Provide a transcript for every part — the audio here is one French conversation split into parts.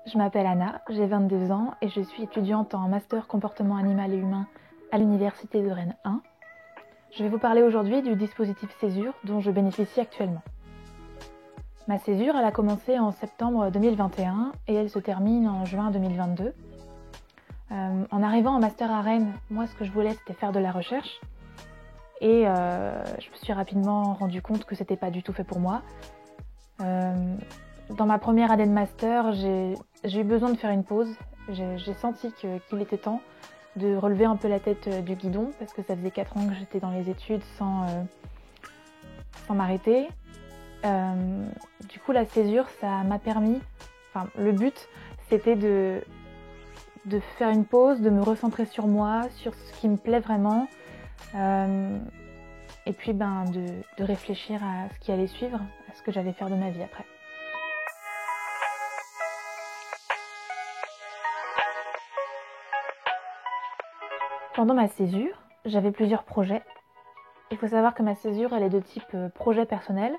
Je m'appelle Anna, j'ai 22 ans et je suis étudiante en master comportement animal et humain à l'université de Rennes 1. Je vais vous parler aujourd'hui du dispositif Césure dont je bénéficie actuellement. Ma césure, elle a commencé en septembre 2021 et elle se termine en juin 2022. En arrivant en master à Rennes, moi ce que je voulais c'était faire de la recherche et je me suis rapidement rendu compte que c'était pas du tout fait pour moi. Dans ma première année de master, j'ai eu besoin de faire une pause. J'ai senti qu'il était temps de relever un peu la tête du guidon parce que ça faisait 4 ans que j'étais dans les études sans m'arrêter. Du coup, la césure, ça m'a permis, le but, c'était de faire une pause, de me recentrer sur moi, sur ce qui me plaît vraiment, et puis de réfléchir à ce qui allait suivre, à ce que j'allais faire de ma vie après. Pendant ma césure, j'avais plusieurs projets. Il faut savoir que ma césure, elle est de type projet personnel,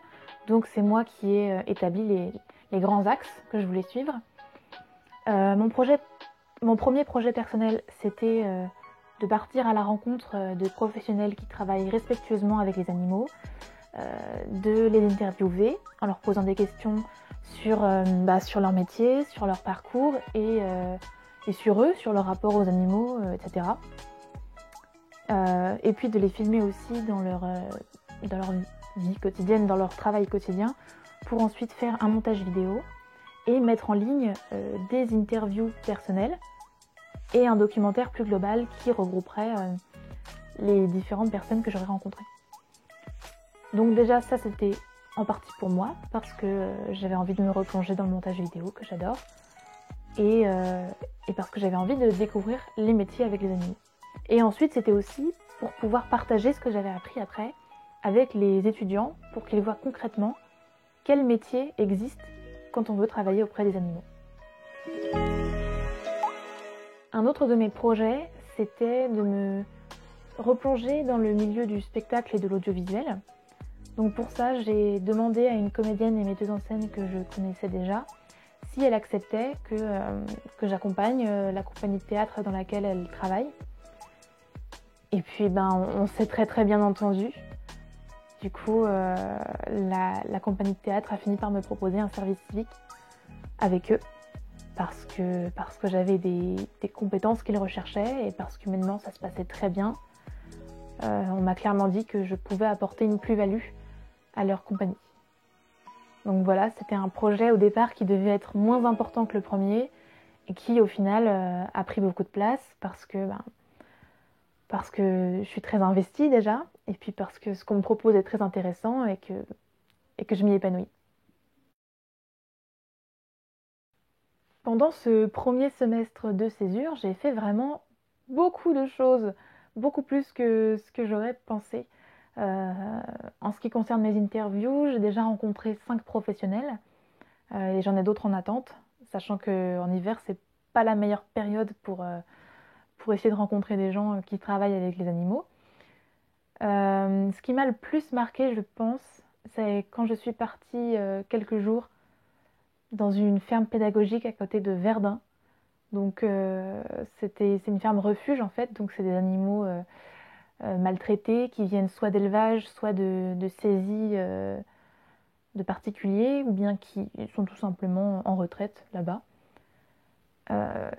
donc c'est moi qui ai établi les grands axes que je voulais suivre. Mon premier projet personnel, c'était de partir à la rencontre de professionnels qui travaillent respectueusement avec les animaux, de les interviewer en leur posant des questions sur leur métier, sur leur parcours et sur eux, sur leur rapport aux animaux, etc. Et puis de les filmer aussi dans leur vie quotidienne, dans leur travail quotidien, pour ensuite faire un montage vidéo et mettre en ligne des interviews personnelles et un documentaire plus global qui regrouperait les différentes personnes que j'aurais rencontrées. Donc déjà ça c'était en partie pour moi parce que j'avais envie de me replonger dans le montage vidéo que j'adore et parce que j'avais envie de découvrir les métiers avec les animaux. Et ensuite, c'était aussi pour pouvoir partager ce que j'avais appris après avec les étudiants pour qu'ils voient concrètement quel métier existe quand on veut travailler auprès des animaux. Un autre de mes projets, c'était de me replonger dans le milieu du spectacle et de l'audiovisuel. Donc pour ça, j'ai demandé à une comédienne et metteuse en scène que je connaissais déjà si elle acceptait que j'accompagne la compagnie de théâtre dans laquelle elle travaille. Et puis on s'est très bien entendu. Du coup, la compagnie de théâtre a fini par me proposer un service civique avec eux parce que j'avais des compétences qu'ils recherchaient et parce que maintenant ça se passait très bien. On m'a clairement dit que je pouvais apporter une plus-value à leur compagnie. Donc voilà, c'était un projet au départ qui devait être moins important que le premier et qui au final a pris beaucoup de place parce que je suis très investie déjà, et puis parce que ce qu'on me propose est très intéressant et que je m'y épanouis. Pendant ce premier semestre de césure, j'ai fait vraiment beaucoup de choses, beaucoup plus que ce que j'aurais pensé. En ce qui concerne mes interviews, j'ai déjà rencontré 5 professionnels et j'en ai d'autres en attente, sachant qu'en hiver, c'est pas la meilleure période pour essayer de rencontrer des gens qui travaillent avec les animaux. Ce qui m'a le plus marqué, je pense, c'est quand je suis partie quelques jours dans une ferme pédagogique à côté de Verdun. Donc c'est une ferme refuge en fait, donc c'est des animaux maltraités qui viennent soit d'élevage, soit de saisie de particuliers, ou bien qui sont tout simplement en retraite là-bas.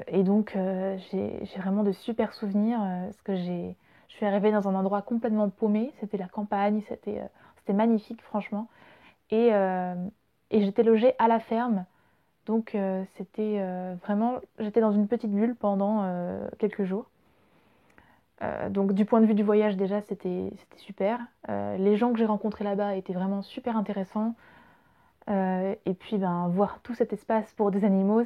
Et donc j'ai vraiment de super souvenirs parce que je suis arrivée dans un endroit complètement paumé, c'était la campagne, c'était magnifique franchement. Et, j'étais logée à la ferme, donc c'était vraiment, j'étais dans une petite bulle pendant quelques jours. Donc du point de vue du voyage déjà c'était super. Les gens que j'ai rencontrés là-bas étaient vraiment super intéressants. Et puis voir tout cet espace pour des animaux,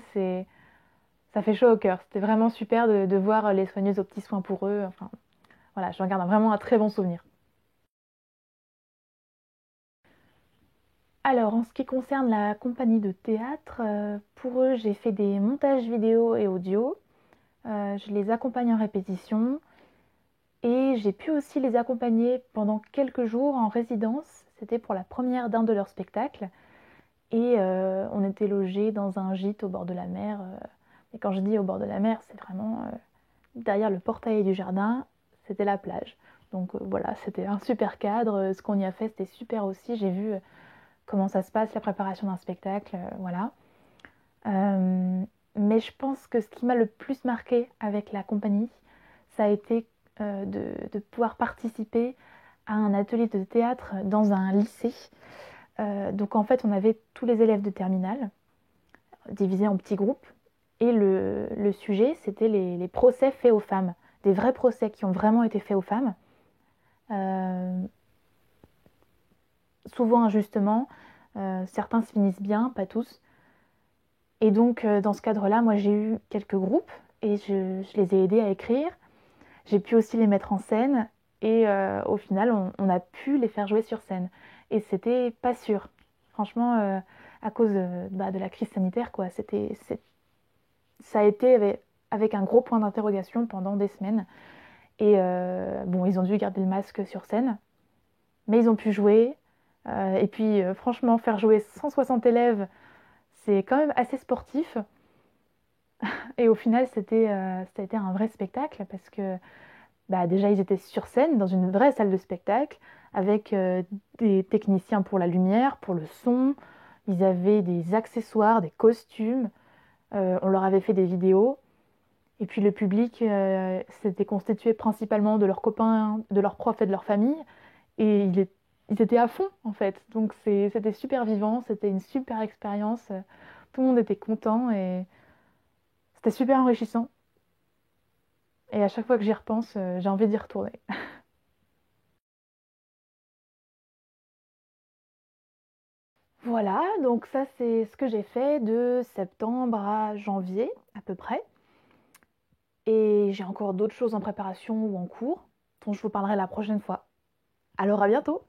ça fait chaud au cœur. C'était vraiment super de voir les soigneuses aux petits soins pour eux. Enfin, voilà, j'en garde vraiment un très bon souvenir. Alors, en ce qui concerne la compagnie de théâtre, pour eux, j'ai fait des montages vidéo et audio. Je les accompagne en répétition. Et j'ai pu aussi les accompagner pendant quelques jours en résidence. C'était pour la première d'un de leurs spectacles. Et on était logés dans un gîte au bord de la mer. Et quand je dis au bord de la mer, c'est vraiment derrière le portail du jardin, c'était la plage. Donc voilà, c'était un super cadre. Ce qu'on y a fait, c'était super aussi. J'ai vu comment ça se passe, la préparation d'un spectacle, voilà. Euh, mais je pense que ce qui m'a le plus marqué avec la compagnie, ça a été de pouvoir participer à un atelier de théâtre dans un lycée. Donc en fait, on avait tous les élèves de terminale divisés en petits groupes. Et le sujet, c'était les procès faits aux femmes. Des vrais procès qui ont vraiment été faits aux femmes. Euh, Souvent injustement. Certains se finissent bien, pas tous. Et donc, dans ce cadre-là, moi, j'ai eu quelques groupes et je les ai aidés à écrire. J'ai pu aussi les mettre en scène et au final, on a pu les faire jouer sur scène. Et c'était pas sûr. Franchement, à cause de la crise sanitaire, quoi. Ça a été avec un gros point d'interrogation pendant des semaines. Et bon, ils ont dû garder le masque sur scène, mais ils ont pu jouer. Et puis, franchement, faire jouer 160 élèves, c'est quand même assez sportif. Et au final, ça a été un vrai spectacle parce que bah, déjà, ils étaient sur scène dans une vraie salle de spectacle avec des techniciens pour la lumière, pour le son. Ils avaient des accessoires, des costumes. On leur avait fait des vidéos. Et puis le public s'était constitué principalement de leurs copains, de leurs profs et de leur famille. Et ils étaient à fond, en fait. Donc c'était super vivant, c'était une super expérience. Tout le monde était content et c'était super enrichissant. Et à chaque fois que j'y repense, j'ai envie d'y retourner. Voilà, donc ça c'est ce que j'ai fait de septembre à janvier à peu près. Et j'ai encore d'autres choses en préparation ou en cours dont je vous parlerai la prochaine fois. Alors à bientôt!